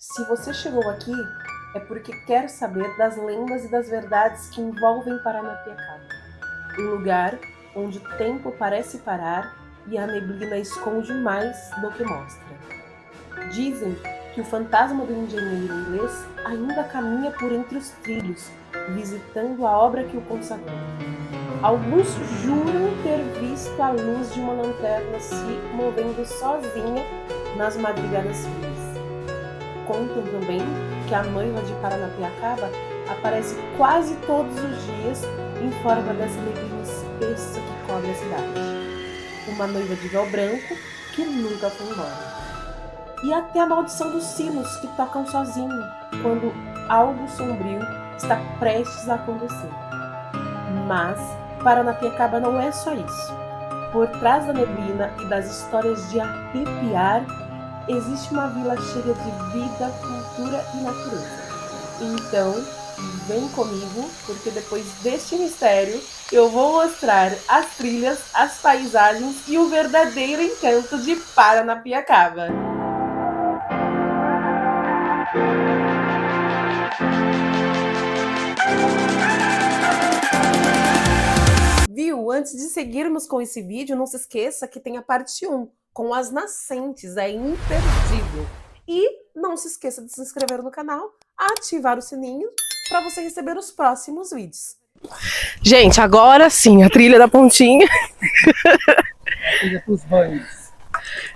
Se você chegou aqui, é porque quer saber das lendas e das verdades que envolvem Paranapiacaba. Um lugar onde o tempo parece parar e a neblina esconde mais do que mostra. Dizem que o fantasma do engenheiro inglês ainda caminha por entre os trilhos, visitando a obra que o consagrou. Alguns juram ter visto a luz de uma lanterna se movendo sozinha nas madrugadas frias. Contam também que a noiva de Paranapiacaba aparece quase todos os dias em forma dessa neblina espessa que cobre a cidade. Uma noiva de véu branco que nunca foi embora. E até a maldição dos sinos que tocam sozinho quando algo sombrio está prestes a acontecer. Mas Paranapiacaba não é só isso. Por trás da neblina e das histórias de arrepiar, existe uma vila cheia de vida, cultura e natureza. Então, vem comigo, porque depois deste mistério, eu vou mostrar as trilhas, as paisagens e o verdadeiro encanto de Paranapiacaba. Viu? Antes de seguirmos com esse vídeo, não se esqueça que tem a parte 1, com as nascentes, é imperdível. E não se esqueça de se inscrever no canal, ativar o sininho para você receber os próximos vídeos. Gente, agora sim, a trilha da pontinha. A trilha para os banhos.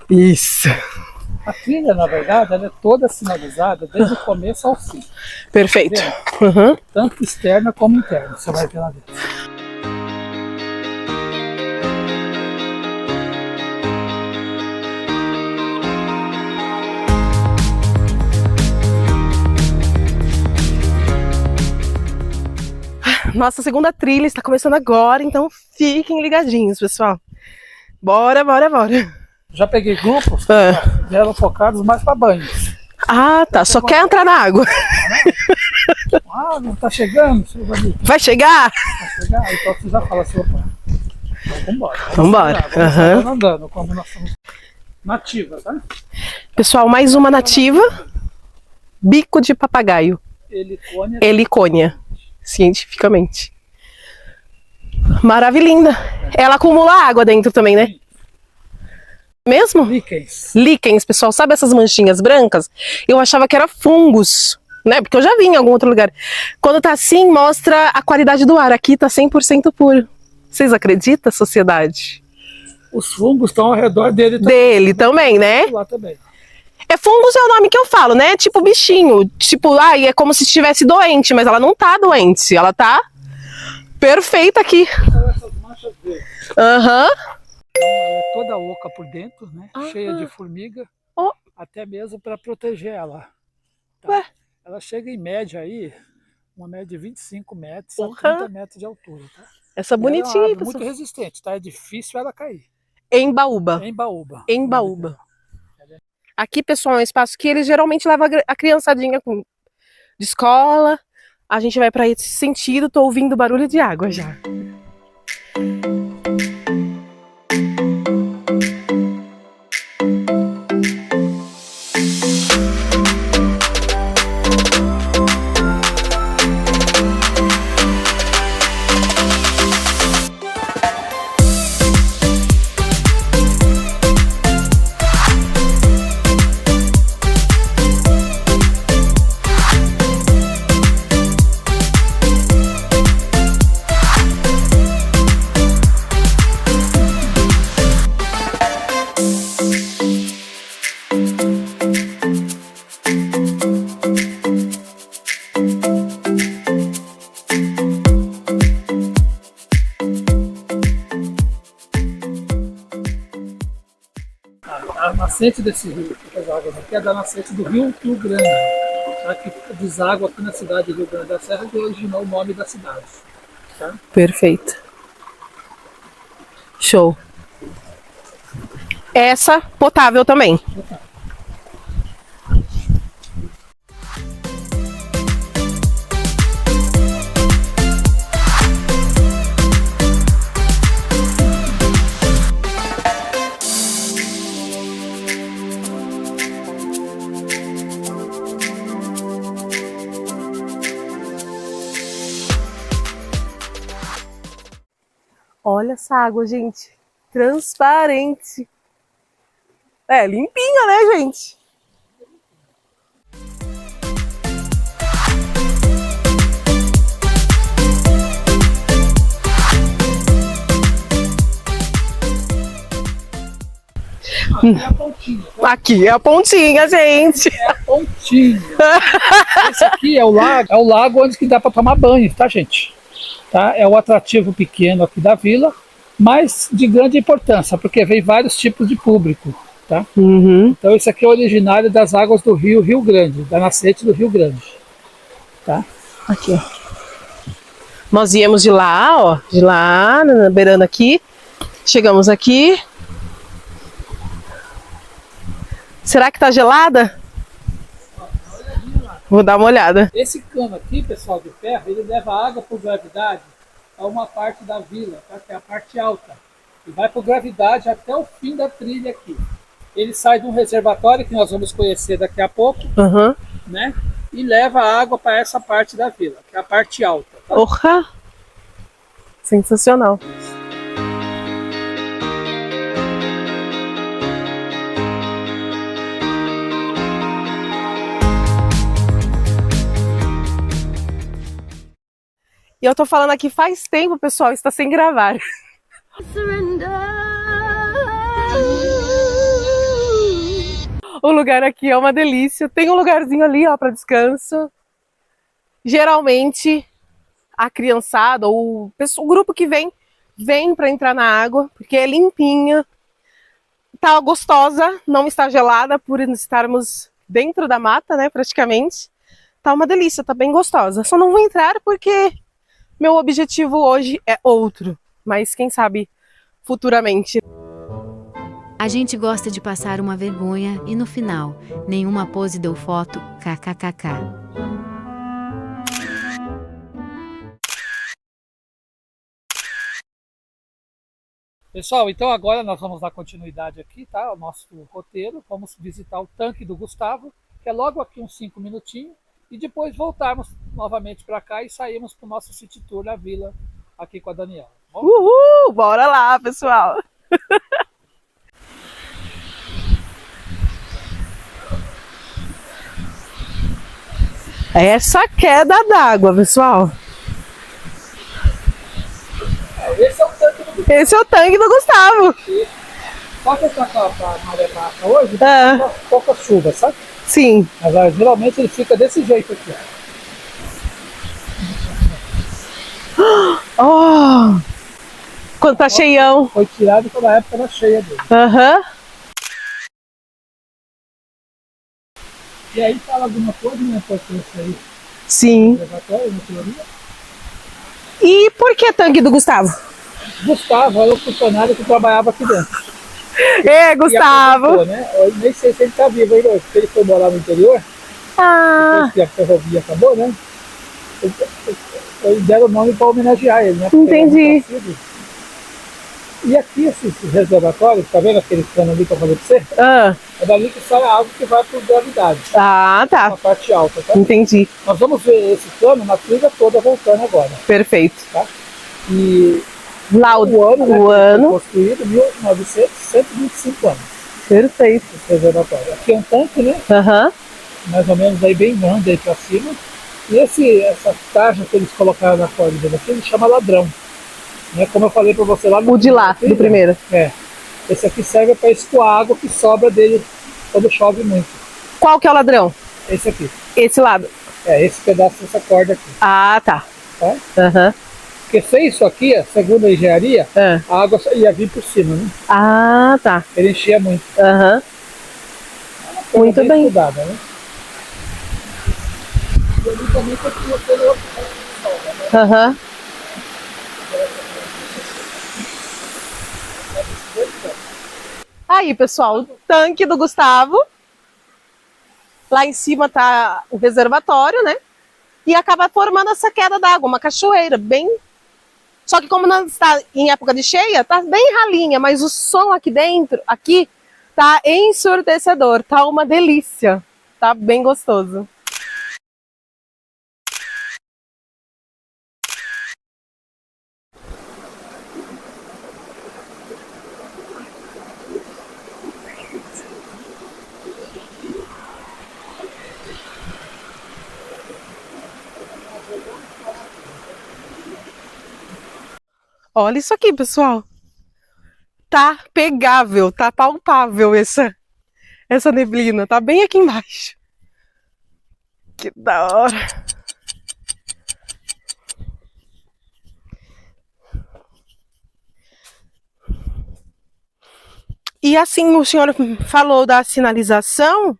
Isso. A trilha, na verdade, ela é toda sinalizada desde o começo ao fim. Perfeito. Uhum. Tanto externa como interna. Você vai ver lá dentro. Nossa segunda trilha está começando agora, então fiquem ligadinhos, pessoal. Bora, bora, bora. Já peguei grupos, vieram focados mais para banhos. Ah, tá. Só quer entrar na água. Ah, não tá chegando? Vai chegar? Vai chegar? Então você já fala assim, opa. Então vambora. Vambora. Vamos andando, como nós somos nativas, tá? Pessoal, mais uma nativa. Bico de papagaio. Helicônia. Cientificamente. Maravilhinda. Ela acumula água dentro também, né? Mesmo? Líquens. Líquens, pessoal. Sabe essas manchinhas brancas? Eu achava que era fungos, né? Porque eu já vi em algum outro lugar. Quando tá assim, mostra a qualidade do ar. Aqui tá 100% puro. Vocês acreditam, sociedade? Os fungos estão ao redor dele também. Dele também, né? Lá também. É fungos é o nome que eu falo, né? Tipo bichinho. Tipo, é como se estivesse doente, mas ela não tá doente. Ela tá perfeita aqui. São essas manchas verdes. Aham. Então, ela é toda oca por dentro, né? Cheia de formiga. Até mesmo para proteger ela. Tá? Ué? Ela chega em média aí, uma média de 25 metros a 30 metros de altura. Tá? Essa bonitinha aí, pessoal. Muito resistente, tá? É difícil ela cair. Embaúba. Embaúba. Embaúba. Aqui, pessoal, é um espaço que eles geralmente levam a criançadinha de escola. A gente vai para esse sentido. Tô ouvindo barulho de água já. A nascente desse rio, as águas aqui, é da nascente do Rio Grande, tá? Que deságua aqui na cidade de Rio Grande da Serra, que originou o nome da cidade. Tá? Perfeito. Show. Essa potável também. Potável. Olha essa água, gente. Transparente. É, limpinha, né, gente? Aqui é a pontinha. Tá? Aqui é a pontinha, gente. É a pontinha. Esse aqui é o lago onde que dá para tomar banho, tá, gente? Tá? É o atrativo pequeno aqui da vila, mas de grande importância, porque vem vários tipos de público, tá? Uhum. Então esse aqui é originário das águas do Rio Grande, da nascente do Rio Grande, tá? Aqui, ó. Nós íamos de lá, ó, de lá, beirando aqui. Chegamos aqui. Será que tá gelada? Vou dar uma olhada. Esse cano aqui, pessoal, de ferro, ele leva água por gravidade a uma parte da vila, tá? Que é a parte alta. E vai por gravidade até o fim da trilha aqui. Ele sai de um reservatório que nós vamos conhecer daqui a pouco, Uhum. né? E leva a água para essa parte da vila, que é a parte alta. Tá? Porra! Sensacional. E eu tô falando aqui faz tempo, pessoal, está sem gravar. O lugar aqui é uma delícia. Tem um lugarzinho ali, ó, para descanso. Geralmente a criançada ou o grupo que vem para entrar na água, porque é limpinha. Tá gostosa, não está gelada por estarmos dentro da mata, né, praticamente. Tá uma delícia, tá bem gostosa. Só não vou entrar porque meu objetivo hoje é outro, mas quem sabe futuramente. A gente gosta de passar uma vergonha e no final, nenhuma pose deu foto, kkkk. Pessoal, então agora nós vamos dar continuidade aqui, tá? Ao nosso roteiro. Vamos visitar o tanque do Gustavo, que é logo aqui uns 5 minutinhos, e depois voltarmos novamente para cá e sairmos para o nosso city tour da vila aqui com a Daniela. Tá bom? Uhul! Bora lá, pessoal! Essa queda d'água, pessoal. Esse é o tanque do Gustavo. Esse é o tanque do Gustavo. Só que está com a maré baixa hoje, Ah. tá pouca chuva, sabe? Sim. Mas geralmente ele fica desse jeito aqui, ó. Oh! Quando tá cheião. Foi tirado quando a época era cheia dele. Aham. E aí fala alguma coisa, né? Importância aí, Sim. reservatório, na teoria. E por que tanque do Gustavo? Gustavo era o funcionário que trabalhava aqui dentro. É, Gustavo. Aposentou, né? Eu nem sei se ele está vivo ainda hoje, porque ele foi morar no interior, Ah, depois que a ferrovia acabou, né? Eles deram o nome para homenagear ele, né? Porque Entendi. era muito conhecido. E aqui, esses reservatórios, tá vendo aquele cano ali que eu falei para você? ah, É dali que sai a água que vai por gravidade, ah, tá. na parte alta, tá? Entendi. Nós vamos ver esse cano na trilha toda voltando agora, Perfeito. tá? E Lá o ano, né, o que ano. foi construído, 1900, 125 anos, Perfeito. esse reservatório. Aqui é um tanque, né? Aham. Mais ou menos aí bem grande aí para cima. E essa tarja que eles colocaram na corda dele aqui, ele chama ladrão. Né? Como eu falei para você lá no O de lá, trilha, do primeiro. É. Esse aqui serve para escoar a água que sobra dele quando chove muito. Qual que é o ladrão? Esse aqui. Esse lado. É, esse pedaço dessa corda aqui. Ah, tá. Tá? Aham. Porque sem isso aqui, segundo a engenharia, Ah. a água ia vir por cima, né? Ah, tá. Ele enchia muito. Aham. Coisa Muito bem. estudada, né? E ali também continua pelo outro lado do sol, né? Aham. Aí, pessoal, o tanque do Gustavo. Lá em cima tá o reservatório, né? E acaba formando essa queda d'água, uma cachoeira, bem... Só que como não está em época de cheia, tá bem ralinha, mas o som aqui dentro, aqui, tá ensurdecedor, tá uma delícia. Tá bem gostoso. Olha isso aqui, pessoal. Tá pegável, tá palpável essa neblina. Tá bem aqui embaixo. Que da hora. E assim, o senhor falou da sinalização,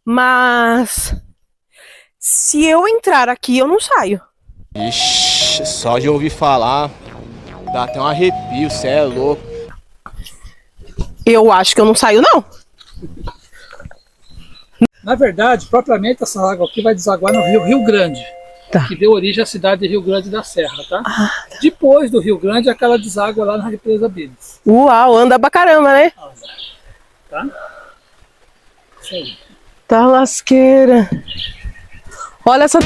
mas se eu entrar aqui, eu não saio. Ixi, só de ouvir falar, dá até um arrepio, cê é louco. Eu acho que eu não saio, não. Na verdade, propriamente, essa água aqui vai desaguar no Rio Grande, Tá. que deu origem à cidade de Rio Grande da Serra, tá? Depois do Rio Grande, aquela deságua lá na represa Bines. Uau, anda pra caramba, né? Tá? Isso aí. Tá lasqueira. Olha essa...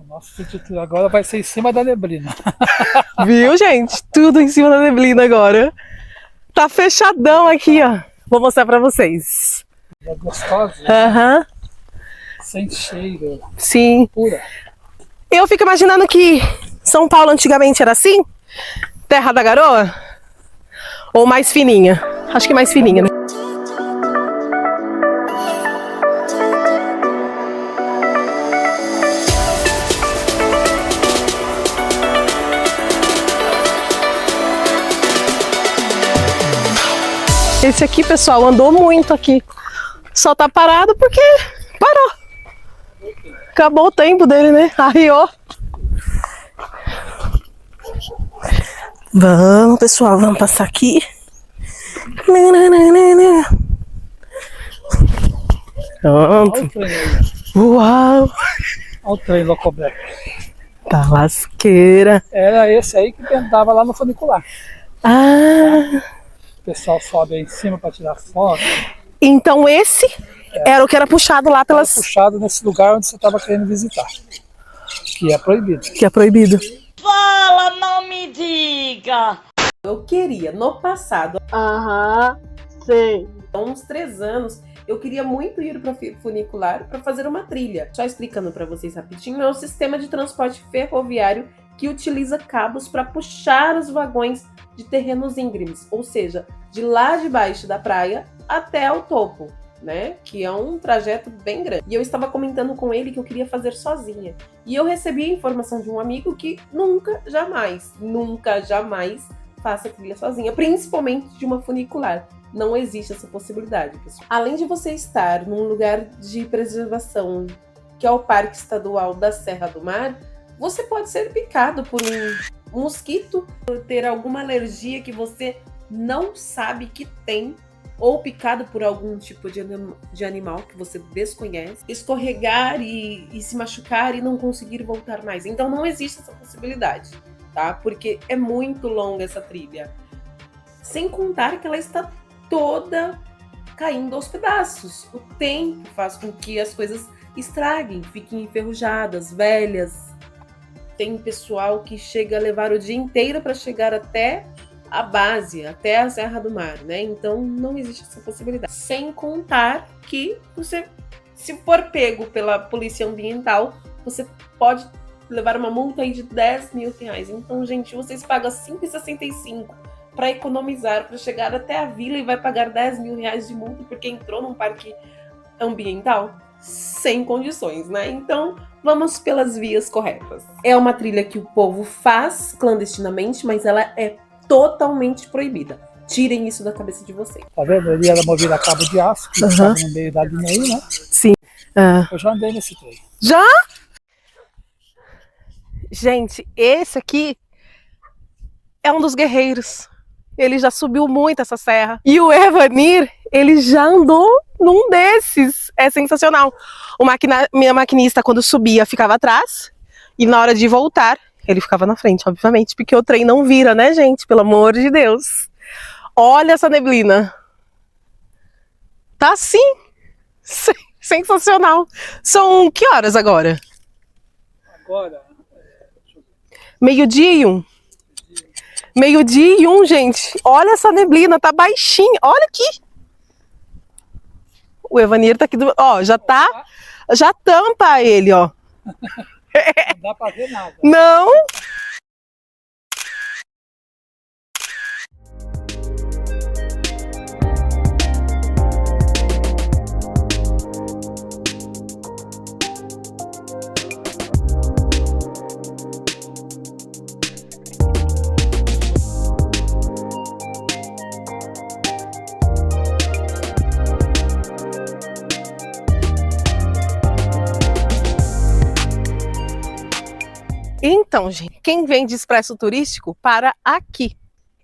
Nossa, agora vai ser em cima da neblina. Viu, gente? Tudo em cima da neblina agora. Tá fechadão aqui, ó. Vou mostrar pra vocês. É gostosa, Aham, sem cheiro, sim. pura. Eu fico imaginando que São Paulo antigamente era assim? Terra da Garoa? Ou mais fininha? Acho que mais fininha, né? Esse aqui, pessoal, andou muito aqui. Só tá parado porque parou. Acabou o tempo dele, né? Arriou. Vamos, pessoal, vamos passar aqui. Olha o Pronto. trem aí. Uau. Olha o trem Locobreco. Tá lasqueira. Era esse aí que tentava lá no funicular. Ah, O pessoal sobe aí em cima para tirar foto. então esse era o que era puxado lá pelas... Puxado nesse lugar onde você estava querendo visitar. Que é proibido. Que é proibido. Fala, não me diga! Eu queria, no passado, Sei. há uns 3 anos, eu queria muito ir para funicular para fazer uma trilha. Só explicando para vocês rapidinho, é um sistema de transporte ferroviário que utiliza cabos para puxar os vagões de terrenos íngremes, ou seja, de lá de baixo da praia até o topo, né? Que é um trajeto bem grande. E eu estava comentando com ele que eu queria fazer sozinha. E eu recebi a informação de um amigo que nunca, jamais faça trilha sozinha, principalmente de uma funicular. Não existe essa possibilidade, pessoal. Além de você estar num lugar de preservação, que é o Parque Estadual da Serra do Mar, você pode ser picado por um mosquito, ter alguma alergia que você não sabe que tem, ou picado por algum tipo de animal que você desconhece, escorregar e se machucar e não conseguir voltar mais. Então não existe essa possibilidade, tá? Porque é muito longa essa trilha. Sem contar que ela está toda caindo aos pedaços. O tempo faz com que as coisas estraguem, fiquem enferrujadas, velhas. Tem pessoal que chega a levar o dia inteiro para chegar até a base, até a Serra do Mar, né? Então não existe essa possibilidade. Sem contar que você, se for pego pela polícia ambiental, você pode levar uma multa aí de R$10.000. Então, gente, vocês pagam R$5,65 para economizar, para chegar até a vila e vai pagar R$10.000 de multa porque entrou num parque ambiental. sem condições, né? Então, vamos pelas vias corretas. É uma trilha que o povo faz clandestinamente, mas ela é totalmente proibida. Tirem isso da cabeça de vocês. Tá vendo? Ele era movido a cabo de aço, que estava no meio da linha aí, né? Sim. Eu já andei nesse trem. Já? Gente, esse aqui é um dos guerreiros. Ele já subiu muito essa serra. E o Evanir, ele já andou num desses. É sensacional. Minha maquinista, quando subia, ficava atrás. E na hora de voltar, ele ficava na frente, obviamente. Porque o trem não vira, né, gente? Pelo amor de Deus. Olha essa neblina. Tá assim. Sensacional. São que horas agora? Agora, Meio-dia e 1. Meio-dia e 1, gente. Olha essa neblina, tá baixinha. Olha aqui. O Evanir tá aqui do... Ó, já tampa ele, ó. não dá pra ver nada. Não. Então, gente, quem vem de expresso turístico para aqui.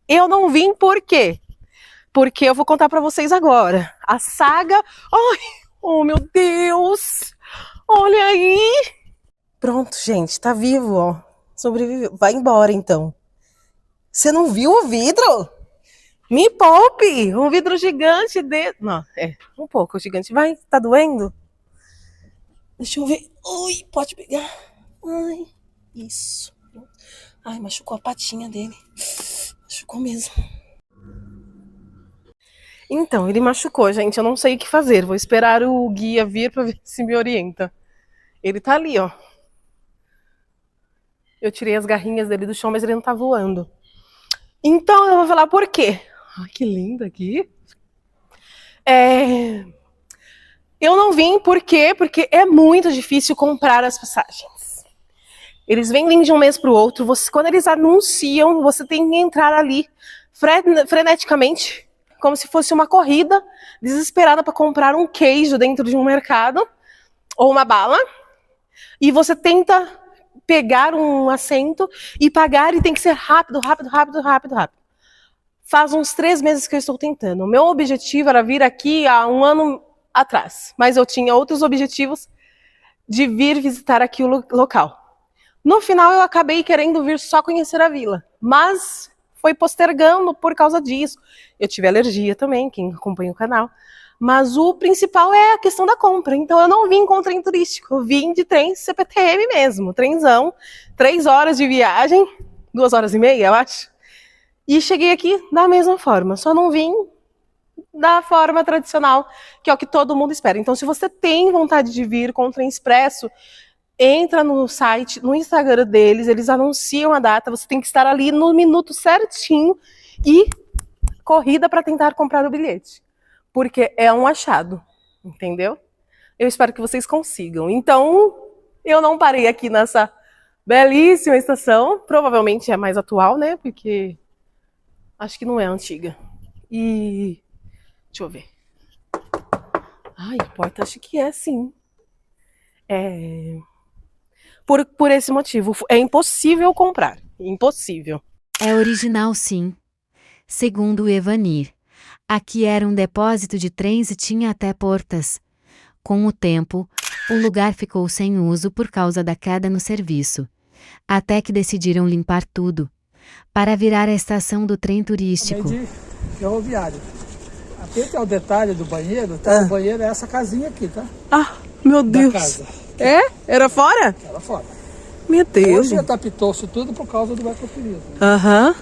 Eu não vim por quê? Porque eu vou contar para vocês agora. A saga... Ai, oh meu Deus! Olha aí! Pronto, gente, tá vivo, ó. Sobreviveu. Vai embora, então. Você não viu o vidro? Me poupe! Um vidro gigante de... Não, um pouco gigante. Vai, tá doendo? Deixa eu ver. Ui, pode pegar. Ai... Isso. Ai, machucou a patinha dele. Machucou mesmo. Então, ele machucou, gente. Eu não sei o que fazer. Vou esperar o guia vir para ver se me orienta. Ele tá ali, ó. Eu tirei as garrinhas dele do chão, mas ele não tá voando. Então, eu vou falar por quê. Ai, que lindo aqui. Eu não vim por quê? Porque é muito difícil comprar as passagens. Eles vendem de um mês para o outro. Quando eles anunciam, você tem que entrar ali freneticamente, como se fosse uma corrida, desesperada para comprar um queijo dentro de um mercado, ou uma bala, e você tenta pegar um assento e pagar, e tem que ser rápido. Faz uns 3 meses que eu estou tentando. O meu objetivo era vir aqui há 1 ano atrás, mas eu tinha outros objetivos de vir visitar aqui o local. No final, eu acabei querendo vir só conhecer a vila, mas foi postergando por causa disso. Eu tive alergia também, quem acompanha o canal. Mas o principal é a questão da compra. Então, eu não vim com trem turístico, eu vim de trem CPTM mesmo, trenzão, 3 horas de viagem, 2 horas e meia, eu acho. E cheguei aqui da mesma forma, só não vim da forma tradicional, que é o que todo mundo espera. Então, se você tem vontade de vir com o trem expresso, entra no site, no Instagram deles, eles anunciam a data, você tem que estar ali no minuto certinho e corrida para tentar comprar o bilhete, porque é um achado, entendeu? Eu espero que vocês consigam. Então, eu não parei aqui nessa belíssima estação, provavelmente é mais atual, né, porque acho que não é antiga. E deixa eu ver. Ai, a porta acho que é sim. Por esse motivo, é impossível comprar. Impossível. É original, sim. Segundo o Evanir, aqui era um depósito de trens e tinha até portas. Com o tempo, o lugar ficou sem uso por causa da queda no serviço. Até que decidiram limpar tudo, para virar a estação do trem turístico. De ferroviário. Atente ao detalhe do banheiro, tá? O banheiro é essa casinha aqui, tá? Ah, meu Deus. Da casa. Era fora? Era fora. Meu Deus. Hoje adaptou-se tudo por causa do ecoturismo. Aham.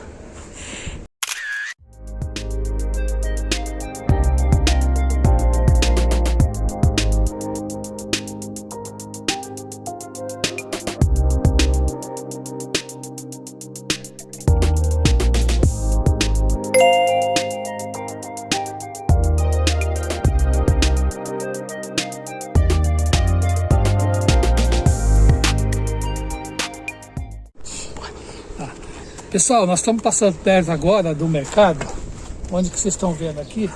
Pessoal, nós estamos passando perto agora do mercado, onde que vocês estão vendo aqui,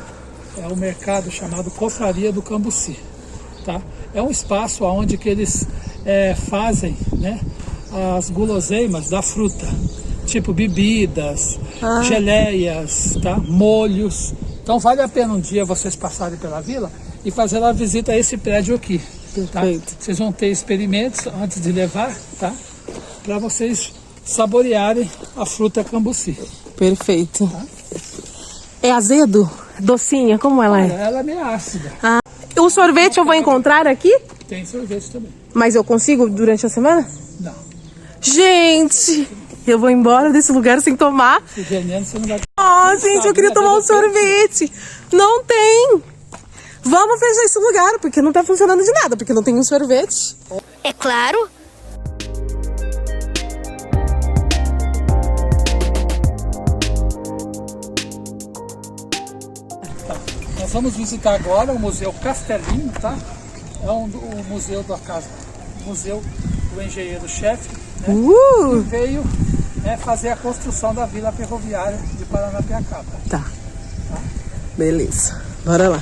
é o mercado chamado Confraria do Cambuci, tá? É um espaço onde que eles fazem, né, as guloseimas da fruta, tipo bebidas, geleias, tá? Molhos. Então vale a pena um dia vocês passarem pela vila e fazer uma visita a esse prédio aqui, tá? Vocês vão ter experimentos antes de levar, tá? Para vocês saborearem a fruta cambuci. Perfeito. Tá? É azedo? Docinha? Como ela é? Ela é meio ácida. O sorvete eu vou encontrar aqui? Tem sorvete também. Mas eu consigo durante a semana? Não. Gente, eu vou embora desse lugar sem tomar. Se veneno, você não vai... Gente, eu queria tomar um sorvete. Não tem. Vamos fechar esse lugar, porque não tá funcionando de nada, porque não tem um sorvete. É claro. Nós vamos visitar agora o Museu Castelinho, tá? É o museu da casa, o museu do engenheiro-chefe, né? Que veio fazer a construção da Vila Ferroviária de Paranapiacaba. Tá. Beleza. Bora lá.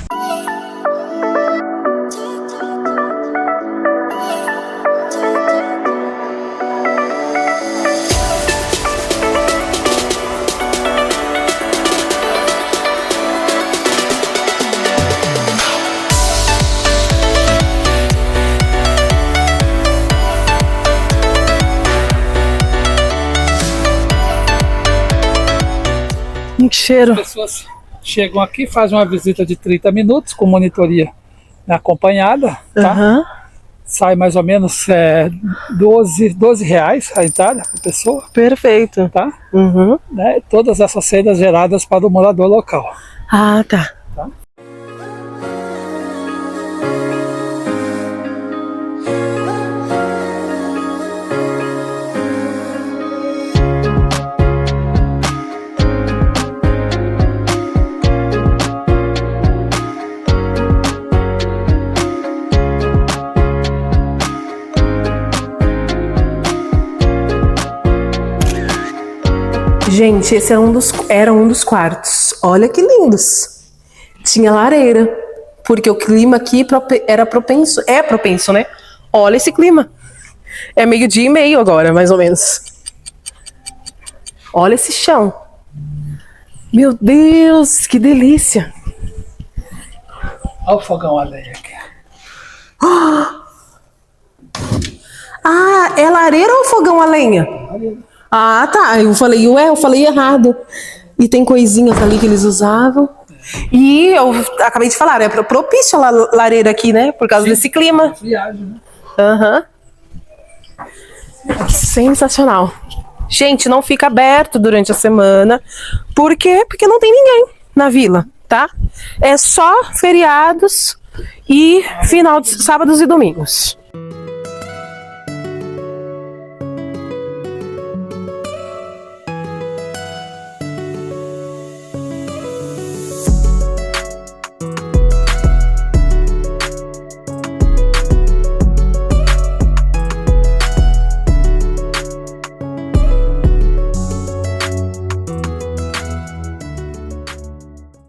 Que cheiro. As pessoas chegam aqui, fazem uma visita de 30 minutos com monitoria acompanhada, tá? Sai mais ou menos R$12 a entrada por pessoa. Perfeito. Tá? Né? Todas essas cenas geradas para o morador local. Ah, tá. Tá? Gente, esse era um dos quartos. Olha que lindos. Tinha lareira, porque o clima aqui era propenso. É propenso, né? Olha esse clima. É 12:30 agora, mais ou menos. Olha esse chão. Meu Deus, que delícia. Olha o fogão a lenha aqui. Ah, é lareira ou fogão a lenha? Ah, tá. Eu falei errado. E tem coisinhas ali que eles usavam. E eu acabei de falar, é propício a lareira aqui, né? Por causa desse clima. Viagem, né? Sensacional. Gente, não fica aberto durante a semana. Por quê? Porque não tem ninguém na vila, tá? É só feriados e final de sábados e domingos.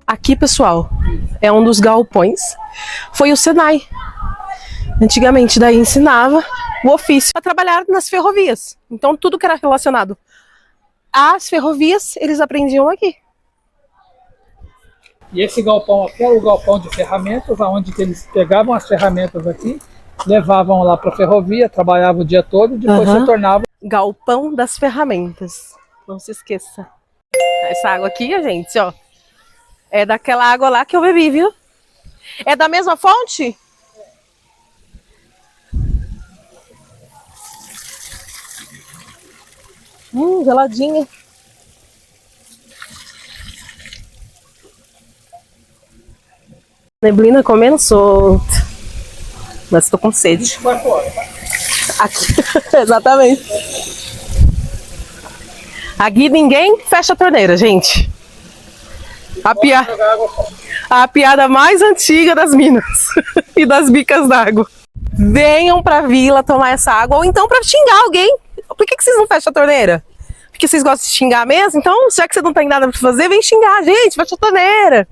Aqui, pessoal, é um dos galpões. Foi o Senai. Antigamente, daí ensinava o ofício para trabalhar nas ferrovias. Então, tudo que era relacionado às ferrovias, eles aprendiam aqui. E esse galpão aqui era o galpão de ferramentas, onde eles pegavam as ferramentas aqui, levavam lá para a ferrovia, trabalhavam o dia todo e depois retornavam. Galpão das ferramentas. Não se esqueça. Essa água aqui, gente, ó. É daquela água lá que eu bebi, viu? É da mesma fonte? Geladinha. Neblina comendo solto. Mas tô com sede. Aqui. Exatamente. Aqui ninguém fecha a torneira, gente. A piada mais antiga das Minas e das bicas d'água. Venham pra vila tomar essa água ou então pra xingar alguém. Por que vocês não fecham a torneira? Porque vocês gostam de xingar mesmo? Então, já que você não tem nada pra fazer, vem xingar, gente, vai chatoneira.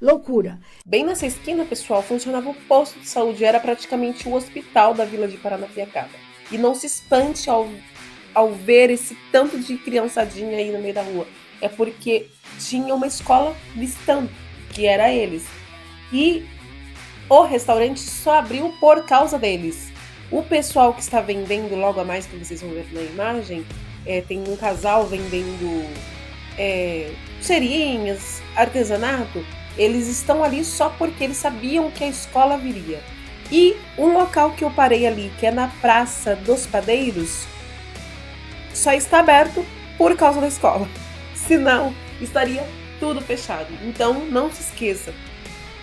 Loucura. Bem nessa esquina, pessoal, funcionava o posto de saúde, era praticamente o hospital da vila de Paranapiacaba. E não se espante ao ver esse tanto de criançadinha aí no meio da rua. É porque tinha uma escola distante, que era eles. E o restaurante só abriu por causa deles. O pessoal que está vendendo logo a mais, que vocês vão ver na imagem, tem um casal vendendo pulseirinhas, artesanato. Eles estão ali só porque eles sabiam que a escola viria. E um local que eu parei ali, que é na Praça dos Padeiros, só está aberto por causa da escola. Senão, estaria tudo fechado. Então, não se esqueça.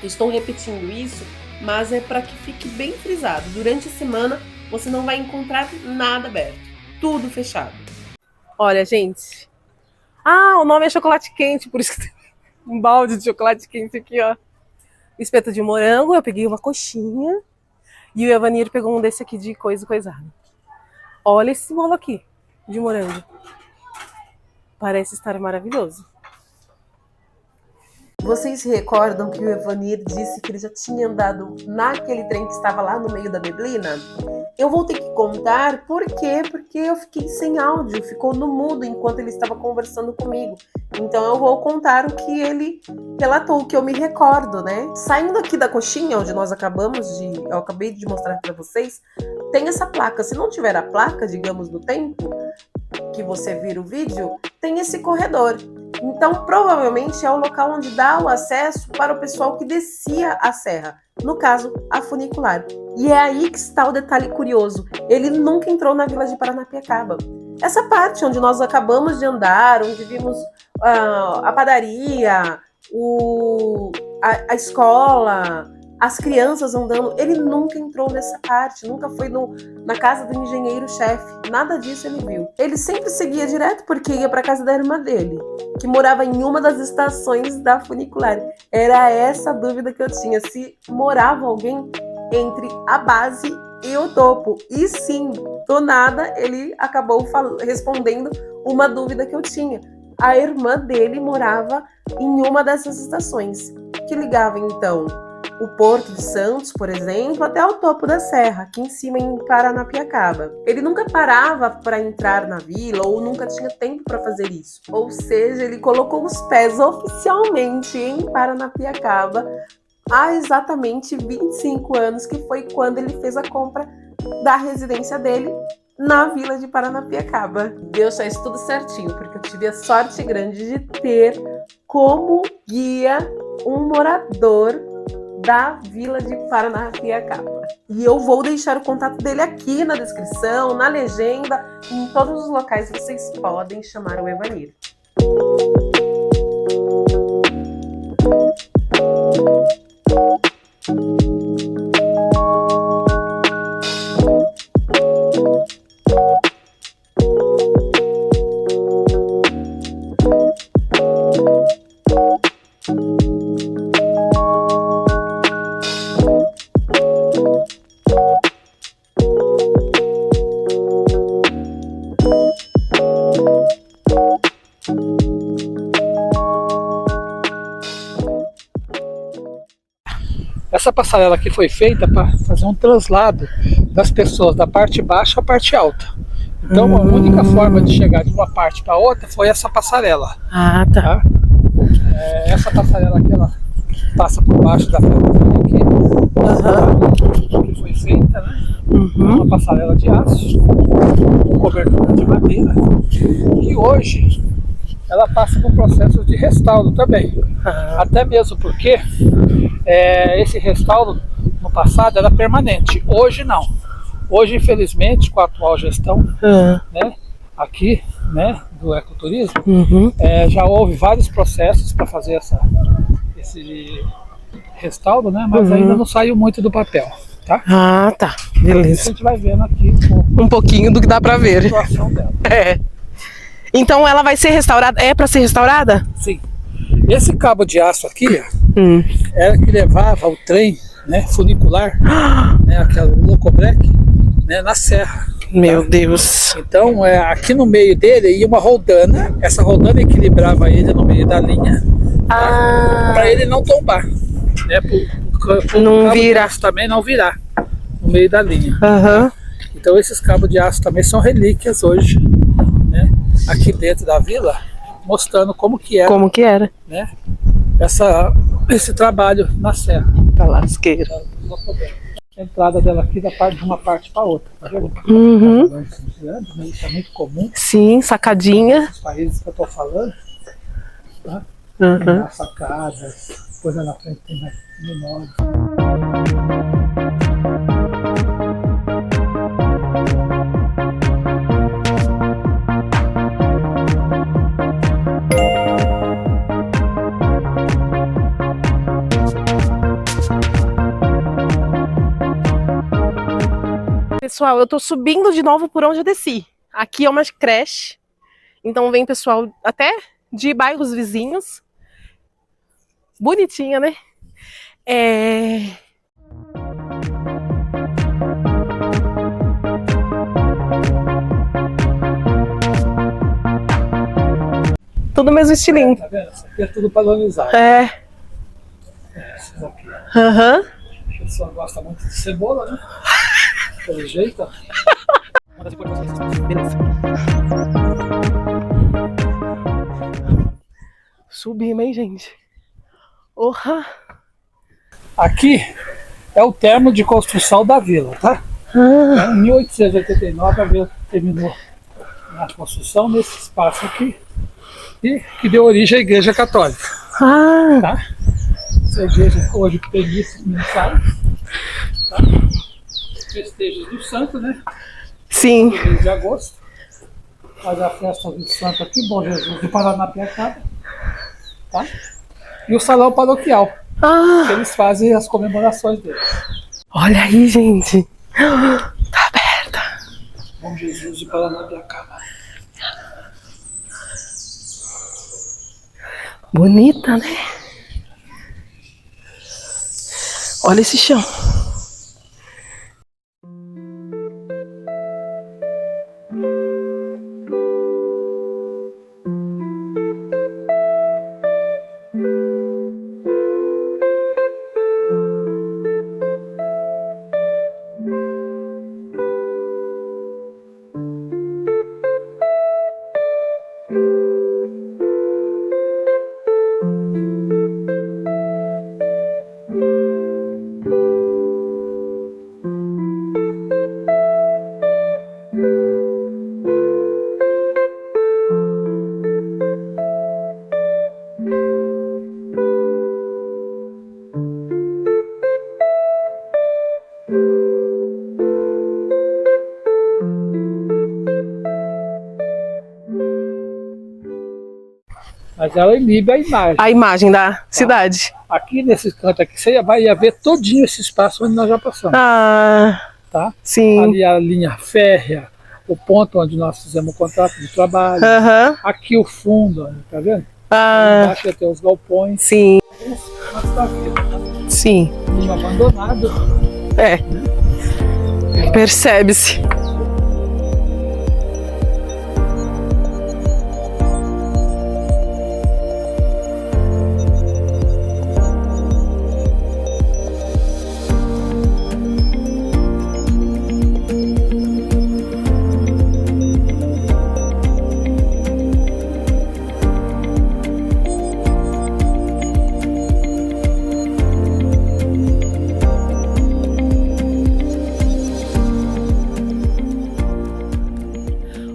Estou repetindo isso, mas é para que fique bem frisado. Durante a semana, você não vai encontrar nada aberto. Tudo fechado. Olha, gente. O nome é chocolate quente, por isso que tem um balde de chocolate quente aqui, ó. Espeto de morango, eu peguei uma coxinha. E o Evanir pegou um desse aqui de coisado. Olha esse bolo aqui, de morango. Parece estar maravilhoso. Vocês se recordam que o Evanir disse que ele já tinha andado naquele trem que estava lá no meio da neblina? Eu vou ter que contar por quê? Porque eu fiquei sem áudio, ficou no mudo enquanto ele estava conversando comigo. Então eu vou contar o que ele relatou, o que eu me recordo, né? Saindo aqui da coxinha, onde nós eu acabei de mostrar para vocês, tem essa placa. Se não tiver a placa, digamos, do tempo que você vira o vídeo, tem esse corredor. Então, provavelmente é o local onde dá o acesso para o pessoal que descia a serra, no caso, a funicular. E é aí que está o detalhe curioso. Ele nunca entrou na vila de Paranapiacaba. Essa parte onde nós acabamos de andar, onde vimos a padaria, a escola, as crianças andando, ele nunca entrou nessa parte, nunca foi na casa do engenheiro-chefe, nada disso ele viu. Ele sempre seguia direto porque ia para casa da irmã dele, que morava em uma das estações da funicular. Era essa a dúvida que eu tinha, se morava alguém entre a base e o topo. E sim, do nada ele acabou respondendo uma dúvida que eu tinha. A irmã dele morava em uma dessas estações, que ligava então o Porto de Santos, por exemplo, até o topo da serra, aqui em cima em Paranapiacaba. Ele nunca parava para entrar na vila ou nunca tinha tempo para fazer isso. Ou seja, ele colocou os pés oficialmente em Paranapiacaba há exatamente 25 anos, que foi quando ele fez a compra da residência dele na vila de Paranapiacaba. Deus fez tudo certinho, porque eu tive a sorte grande de ter como guia um morador da vila de Paranapiacaba. E eu vou deixar o contato dele aqui na descrição, na legenda, em todos os locais que vocês podem chamar o Evanir. Essa passarela aqui foi feita para fazer um translado das pessoas da parte baixa à parte alta. Então a única forma de chegar de uma parte para outra foi essa passarela. Tá. Essa passarela aqui, ela passa por baixo da ferrovia aqui, que foi feita, né? Uma passarela de aço, com cobertura de madeira, e hoje ela passa por um processo de restauro também. Até mesmo porque esse restauro no passado era permanente, hoje não. Hoje, infelizmente, com a atual gestão né, aqui, né, do ecoturismo, já houve vários processos para fazer esse restauro, né, mas ainda não saiu muito do papel. Tá? Tá. Beleza. A gente vai vendo aqui um pouquinho do que dá para ver. A situação dela. Então ela vai ser restaurada? É para ser restaurada? Sim. Esse cabo de aço aqui era que levava o trem, né, funicular, né, aquele locobreque, né, na serra. Meu Deus. Então, aqui no meio dele ia uma roldana. Essa roldana equilibrava ele no meio da linha, para ele não tombar, né? Pro Não cabo de virar. aço também não virar no meio da linha. Aham. Então esses cabos de aço também são relíquias hoje, né? Aqui dentro da vila, mostrando como que era, Como que era? né? Esse trabalho na serra. Pra lasqueira. A entrada dela aqui de uma parte para outra, tá vendo? Uhum. Isso é muito comum Sim, sacadinha. nos países que eu tô falando, tá? Uhum. Tem as sacadas, depois lá na frente tem mais menores. Pessoal, eu tô subindo de novo por onde eu desci. Aqui é uma creche, então vem pessoal até de bairros vizinhos. Bonitinha, né? Tudo mesmo estilinho. Tá vendo? Isso aqui é tudo padronizado. É. Esses aqui, ó. Aham. A pessoa gosta muito de cebola, né? Pelo jeito, ó. Beleza. Subimos, hein, gente? Orra! Aqui é o termo de construção da vila, tá? Em 1889 a vila terminou a construção nesse espaço aqui e que deu origem à Igreja Católica, tá? Essa igreja hoje tem missas mensais, tá? Festejos do Santo, né? Sim. No mês de agosto, faz a festa do Santo aqui, Bom Jesus de Paranapiacaba, tá? E o salão paroquial, que eles fazem as comemorações deles. Olha aí, gente. Tá aberta. Bom Jesus de Paranapiacaba. Bonita, né? Olha esse chão. Mas ela inibe a imagem. A imagem da cidade. Aqui nesse canto aqui, você vai ver todinho esse espaço onde nós já passamos, Ah, tá? sim. Ali a linha férrea, o ponto onde nós fizemos o contrato de trabalho. Aham. Aqui o fundo, ó, tá vendo? Ah, Embaixo tem os galpões. sim. Mas tá aqui, Sim. ninho abandonado. É. Percebe-se.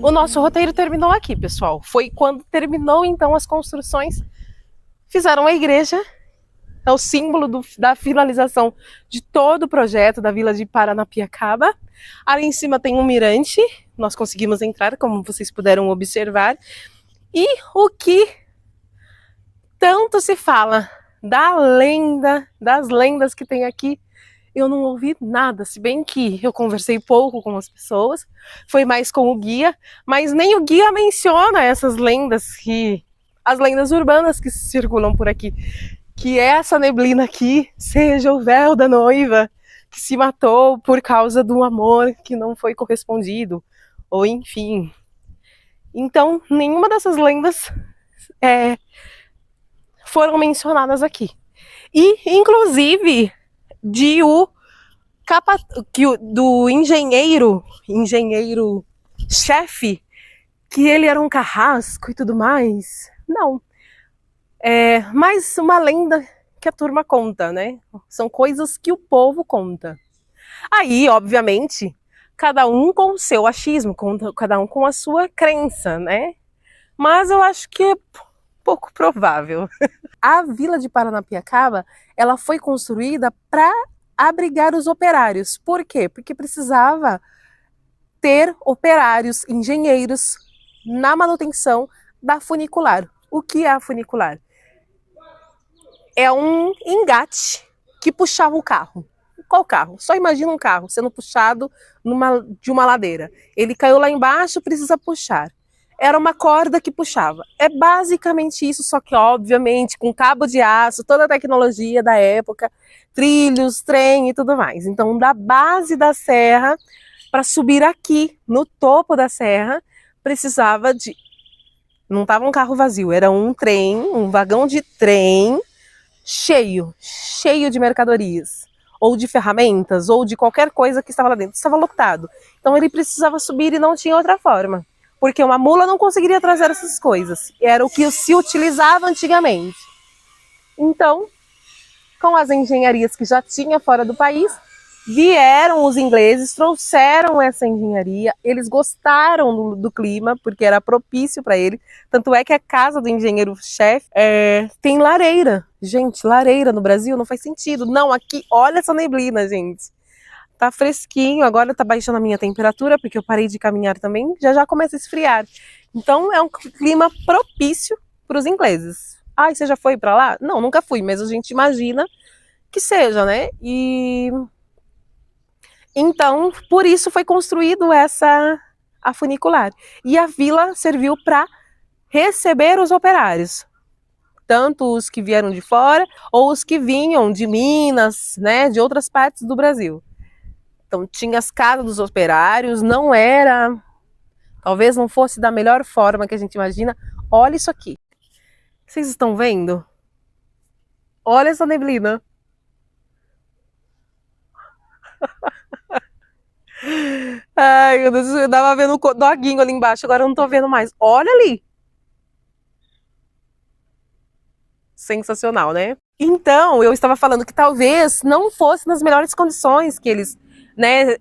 O nosso roteiro terminou aqui, pessoal. Foi quando terminou, então, as construções. Fizeram a igreja. É o símbolo da finalização de todo o projeto da Vila de Paranapiacaba. Ali em cima tem um mirante. Nós conseguimos entrar, como vocês puderam observar. E o que tanto se fala das lendas que tem aqui, eu não ouvi nada, se bem que eu conversei pouco com as pessoas, foi mais com o guia, mas nem o guia menciona essas lendas, as lendas urbanas que circulam por aqui, que essa neblina aqui seja o véu da noiva, que se matou por causa do amor que não foi correspondido, ou enfim. Então, nenhuma dessas lendas foram mencionadas aqui. E, inclusive, do engenheiro-chefe, que ele era um carrasco e tudo mais. Não. É mais uma lenda que a turma conta, né? São coisas que o povo conta. Aí, obviamente, cada um com o seu achismo, cada um com a sua crença, né? Mas eu acho que é pouco provável. A vila de Paranapiacaba, ela foi construída para abrigar os operários. Por quê? Porque precisava ter operários, engenheiros na manutenção da funicular. O que é a funicular? É um engate que puxava o carro. Qual carro? Só imagina um carro sendo puxado de uma ladeira. Ele caiu lá embaixo, precisa puxar. Era uma corda que puxava. É basicamente isso, só que obviamente com cabo de aço, toda a tecnologia da época, trilhos, trem e tudo mais. Então, da base da serra para subir aqui no topo da serra, precisava de... Não estava um carro vazio, era um trem, um vagão de trem cheio de mercadorias, ou de ferramentas, ou de qualquer coisa que estava lá dentro. Estava lotado. Então ele precisava subir e não tinha outra forma. Porque uma mula não conseguiria trazer essas coisas. Era o que se utilizava antigamente. Então, com as engenharias que já tinha fora do país, vieram os ingleses, trouxeram essa engenharia, eles gostaram do clima, porque era propício para ele, tanto é que a casa do engenheiro-chefe tem lareira. Gente, lareira no Brasil não faz sentido. Não, aqui, olha essa neblina, gente. Tá fresquinho, agora tá baixando a minha temperatura, porque eu parei de caminhar também, já começa a esfriar. Então é um clima propício para os ingleses. Ai, você já foi para lá? Não, nunca fui, mas a gente imagina que seja, né? E... Então, por isso foi construído a funicular. E a vila serviu para receber os operários. Tanto os que vieram de fora, ou os que vinham de Minas, né, de outras partes do Brasil. Então, tinha as casas dos operários, não era... Talvez não fosse da melhor forma que a gente imagina. Olha isso aqui. Vocês estão vendo? Olha essa neblina. Ai, meu Deus, eu tava vendo o doguinho ali embaixo, agora eu não tô vendo mais. Olha ali. Sensacional, né? Então, eu estava falando que talvez não fosse nas melhores condições que eles, né,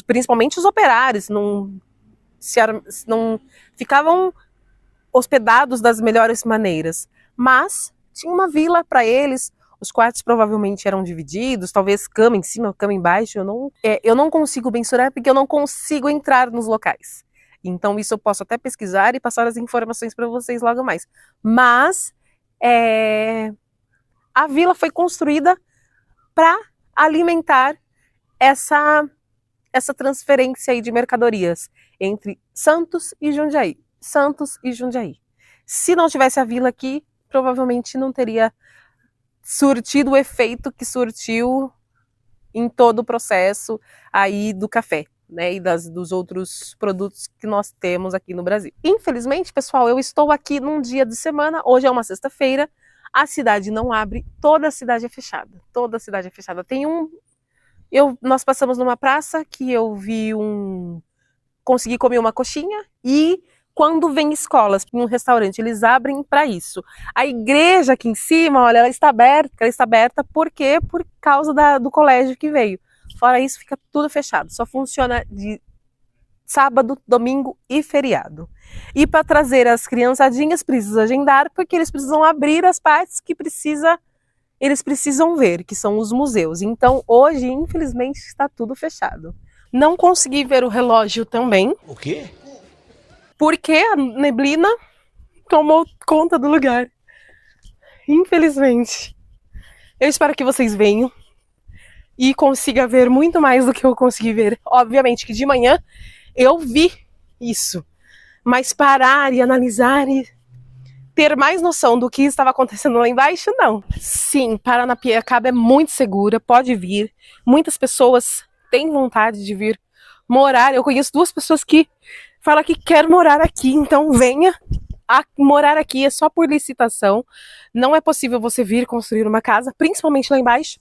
principalmente os operários, não ficavam hospedados das melhores maneiras. Mas tinha uma vila para eles. Os quartos provavelmente eram divididos, talvez cama em cima, cama embaixo. Eu não consigo mensurar porque eu não consigo entrar nos locais. Então isso eu posso até pesquisar e passar as informações para vocês logo mais. Mas a vila foi construída para alimentar essa transferência aí de mercadorias entre Santos e Jundiaí. Santos e Jundiaí. Se não tivesse a vila aqui, provavelmente não teria surtido o efeito que surtiu em todo o processo aí do café, né, e dos outros produtos que nós temos aqui no Brasil. Infelizmente, pessoal, eu estou aqui num dia de semana, hoje é uma sexta-feira, a cidade não abre, toda a cidade é fechada, toda a cidade é fechada. Nós passamos numa praça que eu vi consegui comer uma coxinha e quando vem escolas em um restaurante, eles abrem para isso. A igreja aqui em cima, olha, ela está aberta, por quê? Por causa do colégio que veio. Fora isso, fica tudo fechado, só funciona de sábado, domingo e feriado. E para trazer as criançadinhas, precisa agendar, porque eles precisam abrir as partes que eles precisam ver, que são os museus. Então, hoje, infelizmente, está tudo fechado. Não consegui ver o relógio também. O quê? Porque a neblina tomou conta do lugar. Infelizmente. Eu espero que vocês venham e consigam ver muito mais do que eu consegui ver. Obviamente que de manhã eu vi isso. Mas parar e analisar ter mais noção do que estava acontecendo lá embaixo, não. Sim, Paranapiacaba é muito segura, pode vir. Muitas pessoas têm vontade de vir morar. Eu conheço 2 pessoas que falam que quer morar aqui, então venha. Morar aqui é só por licitação. Não é possível você vir construir uma casa, principalmente lá embaixo,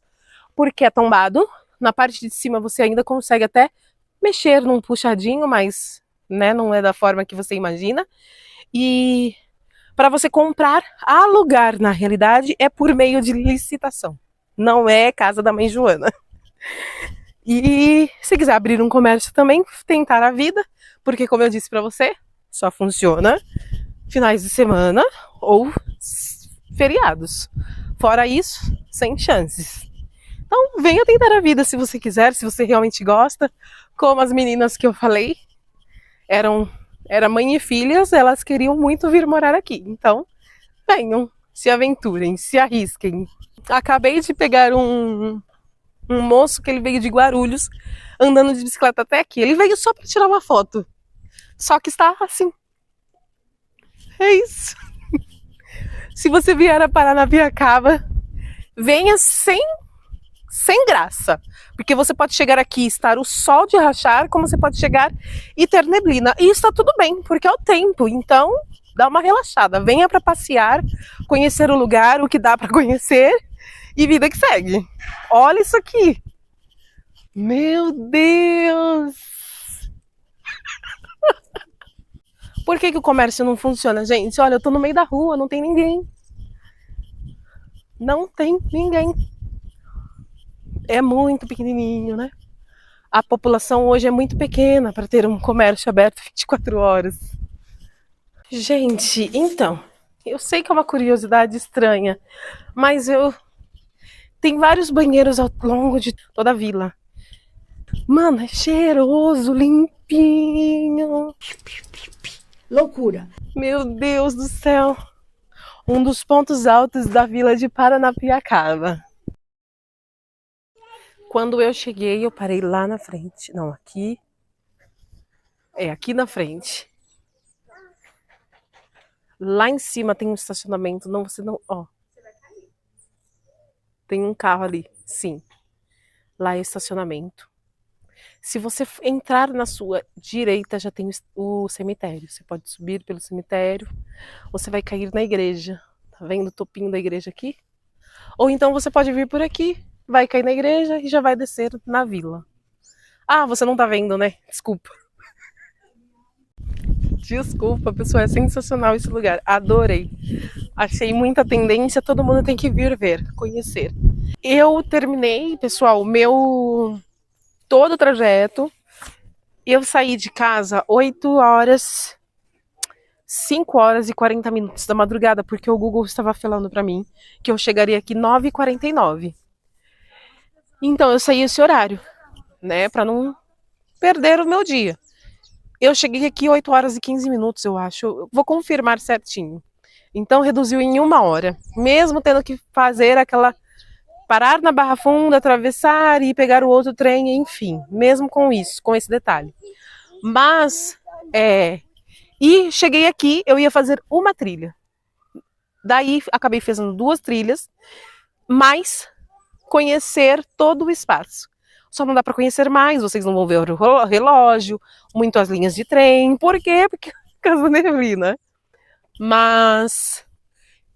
porque é tombado. Na parte de cima você ainda consegue até mexer num puxadinho, mas né, não é da forma que você imagina. E para você comprar, alugar na realidade, é por meio de licitação. Não é casa da mãe Joana. E se quiser abrir um comércio também, tentar a vida, porque como eu disse para você, só funciona finais de semana ou feriados. Fora isso, sem chances. Então, venha tentar a vida se você quiser, se você realmente gosta. Como as meninas que eu falei, era mãe e filhas, elas queriam muito vir morar aqui. Então, venham, se aventurem, se arrisquem. Acabei de pegar um moço que ele veio de Guarulhos, andando de bicicleta até aqui. Ele veio só para tirar uma foto. Só que está assim. É isso. Se você vier a Paranapiacaba, venha sem graça. Porque você pode chegar aqui e estar o sol de rachar, como você pode chegar e ter neblina. E está tudo bem, porque é o tempo. Então, dá uma relaxada. Venha para passear, conhecer o lugar, o que dá para conhecer e vida que segue. Olha isso aqui. Meu Deus! Por que o comércio não funciona, gente? Olha, eu tô no meio da rua, não tem ninguém. Não tem ninguém. É muito pequenininho, né? A população hoje é muito pequena para ter um comércio aberto 24 horas. Gente, então, eu sei que é uma curiosidade estranha, mas tem vários banheiros ao longo de toda a vila. Mano, é cheiroso, limpinho. Loucura. Meu Deus do céu. Um dos pontos altos da vila de Paranapiacaba. Quando eu cheguei, eu parei lá na frente. Não, aqui. É, aqui na frente. Lá em cima tem um estacionamento. Não, você não... Ó. Tem um carro ali. Sim. Lá é estacionamento. Se você entrar na sua direita, já tem o cemitério. Você pode subir pelo cemitério. Você vai cair na igreja. Tá vendo o topinho da igreja aqui? Ou então você pode vir por aqui. Vai cair na igreja e já vai descer na vila. Ah, você não tá vendo, né? Desculpa. Desculpa, pessoal. É sensacional esse lugar. Adorei. Achei muita tendência. Todo mundo tem que vir ver, conhecer. Eu terminei, pessoal, todo o trajeto. Eu saí de casa 5 horas e 40 minutos da madrugada, porque o Google estava falando pra mim que eu chegaria aqui 9h49. Então eu saí esse horário, né, pra não perder o meu dia. Eu cheguei aqui 8 horas e 15 minutos, eu acho. Eu vou confirmar certinho. Então reduziu em 1 hora, mesmo tendo que fazer parar na Barra Funda, atravessar e pegar o outro trem, enfim, mesmo com isso, com esse detalhe. Mas, e cheguei aqui, eu ia fazer uma trilha. Daí, acabei fazendo 2 trilhas, mas conhecer todo o espaço. Só não dá para conhecer mais, vocês não vão ver o relógio, muito as linhas de trem. Por quê? Porque por causa da neblina. Mas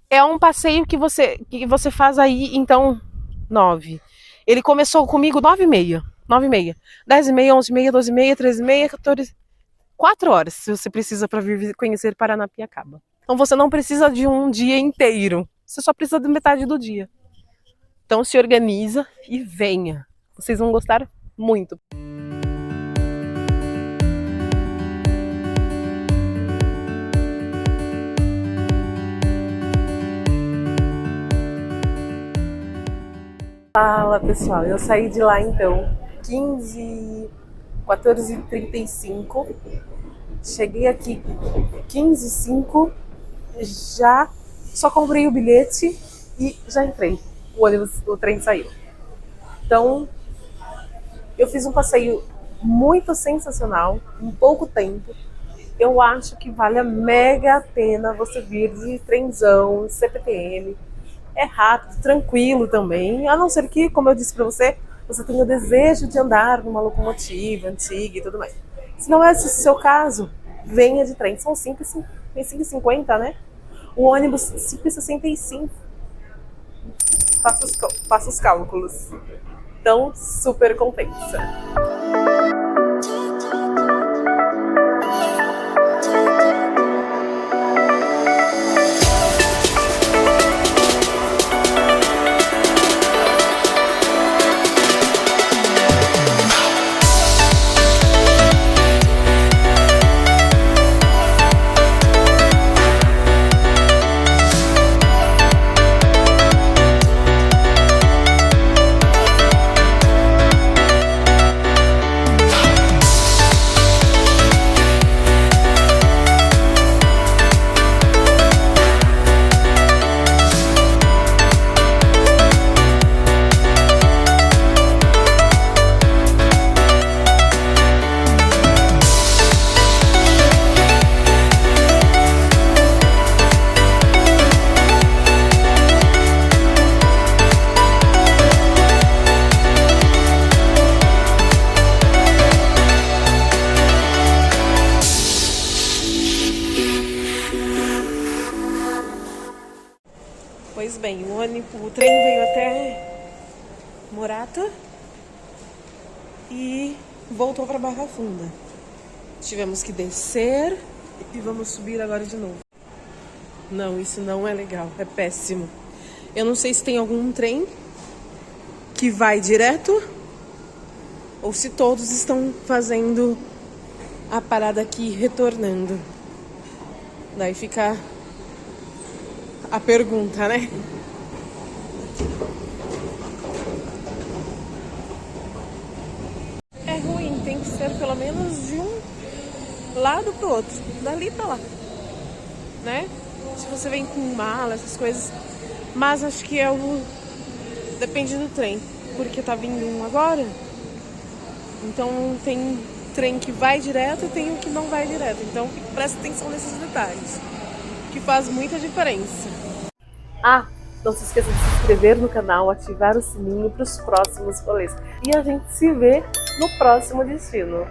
é um passeio que você faz aí, então, 9. Ele começou comigo 9h30. 9h30. 10h30, 11h30, 12h30, 13h30, 14h. 4 horas se você precisa para vir conhecer Paranapiacaba. Então você não precisa de um dia inteiro. Você só precisa de metade do dia. Então se organiza e venha. Vocês vão gostar muito. Fala pessoal, eu saí de lá então 14h35, cheguei aqui 15h05, já só comprei o bilhete e já entrei, o trem saiu. Então eu fiz um passeio muito sensacional, em pouco tempo. eu acho que vale a mega pena você vir de trenzão, CPTM. É rápido, tranquilo também, a não ser que, como eu disse pra você, você tenha o desejo de andar numa locomotiva antiga e tudo mais. Se não é esse o seu caso, venha de trem. São 5,50, né? O ônibus 5,65. Faça os cálculos. Então, super compensa. Pois bem, o trem veio até Morata e voltou para Barra Funda. Tivemos que descer e vamos subir agora de novo. Não, isso não é legal, é péssimo. Eu não sei se tem algum trem que vai direto ou se todos estão fazendo a parada aqui e retornando. Daí fica a pergunta, né? É ruim, tem que ser pelo menos de um lado pro outro, dali pra lá, né? Se você vem com mala, essas coisas, mas acho que depende do trem, porque tá vindo um agora, então tem trem que vai direto e tem o que não vai direto, então presta atenção nesses detalhes, que faz muita diferença. Ah, não se esqueça de se inscrever no canal, ativar o sininho para os próximos rolês. E a gente se vê no próximo destino.